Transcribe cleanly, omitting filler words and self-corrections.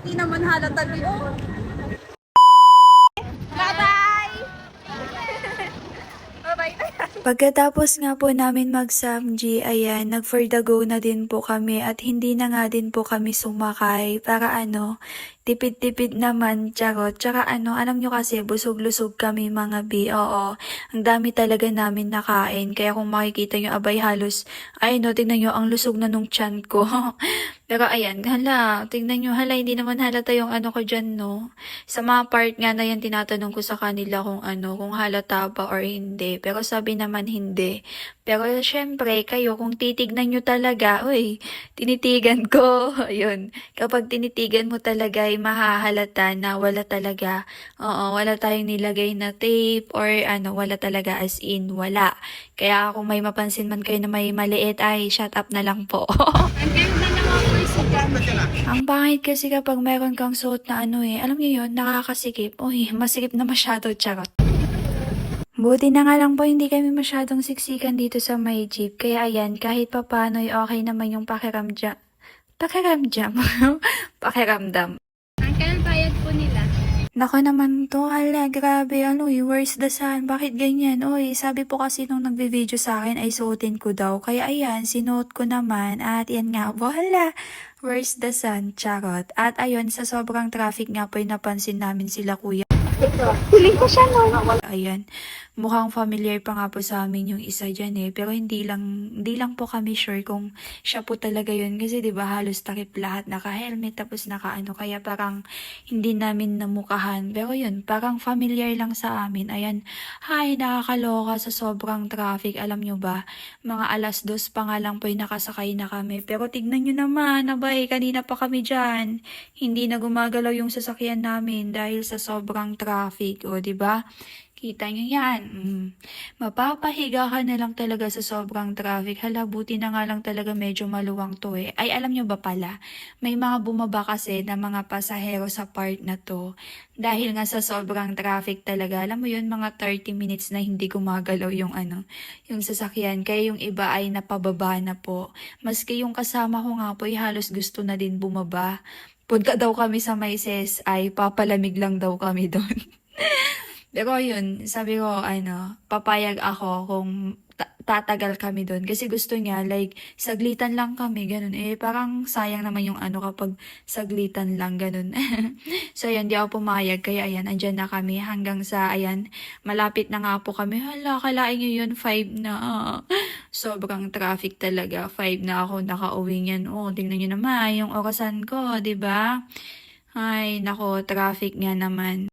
Hindi naman halata yun. Bye-bye! Bye-bye na yan. Pagkatapos nga po namin mag-Samji, ayan, nag-for the go na din po kami at hindi na nga din po kami sumakay para tipid-tipid naman, charot. Tsaka alam nyo kasi, busog-lusog kami mga bi, oo. Ang dami talaga namin nakain, kaya kung makikita nyo, abay halos, ay no, tingnan nyo, ang lusog na nung tiyan ko. Pero ayan, hala, tingnan nyo, hala, hindi naman halata yung ko dyan, no? Sa mga part nga na yan, tinatanong ko sa kanila kung kung halata ba or hindi. Pero sabi naman hindi. Pero syempre, kayo, kung titignan nyo talaga, uy, tinitigan ko. Ayun, kapag tinitigan mo talaga, ay mahahalata na wala talaga. Oo, wala tayong nilagay na tape or wala talaga as in, wala. Kaya kung may mapansin man kayo na may maliit, ay shut up na lang po. Ang ganda naman po si Ang pangit kasi kapag meron kang suot na alam niyo yun, nakakasikip. Uy, masikip na masyado, charot. Buti na nga lang po hindi kami masyadong siksikan dito sa may jeep. Kaya ayan, kahit papano ay okay naman yung pakiramdam. Pakiramdam? Pakiramdam. Uncle, bayad po nila. Nako naman to, hala, grabe, where's the sun? Bakit ganyan? Uy, sabi po kasi nung nagbe-video sa akin ay suotin ko daw. Kaya ayan, sinuot ko naman at yan nga, hala, where's the sun? Charot. At ayun, sa sobrang traffic nga po, napansin namin sila kuya. Huling ko siya, no? Ayan, mukhang familiar pa nga po sa amin yung isa dyan pero hindi lang po kami sure kung siya po talaga yun kasi 'di ba halos takip lahat, naka-helmet tapos kaya parang hindi namin namukahan, pero yun, parang familiar lang sa amin. Ayan, hay, nakakaloka sa sobrang traffic, alam nyo ba, mga 2:00 pa nga lang po nakasakay na kami, pero tignan nyo naman, abay, kanina pa kami dyan, hindi na gumagalaw yung sasakyan namin dahil sa sobrang traffic, o 'di ba? Kita nyo yan. Mapapahiga ka na lang talaga sa sobrang traffic. Hala, buti na nga lang talaga medyo maluwang to Ay, alam nyo ba pala, may mga bumaba kasi na mga pasahero sa part na to. Dahil nga sa sobrang traffic talaga. Alam mo yun, mga 30 minutes na hindi gumagalaw yung yung sasakyan. Kaya yung iba ay napababa na po. Maski yung kasama ko nga po ay halos gusto na din bumaba. Punta daw kami sa may ay papalamig lang daw kami doon. Pero yun, sabi ko, papayag ako kung tatagal kami doon. Kasi gusto niya, like, saglitan lang kami, ganun. Parang sayang naman yung kapag saglitan lang, ganun. So, ayan, di ako pumayag. Kaya, ayan, andyan na kami hanggang sa, ayan, malapit na nga po kami. Hala, kalain nyo yun, 5 na. Sobrang traffic talaga. 5 na ako nakauwi niyan. Oh, tingnan nyo naman, yung orasan ko, di ba? Ay, nako, traffic nga naman.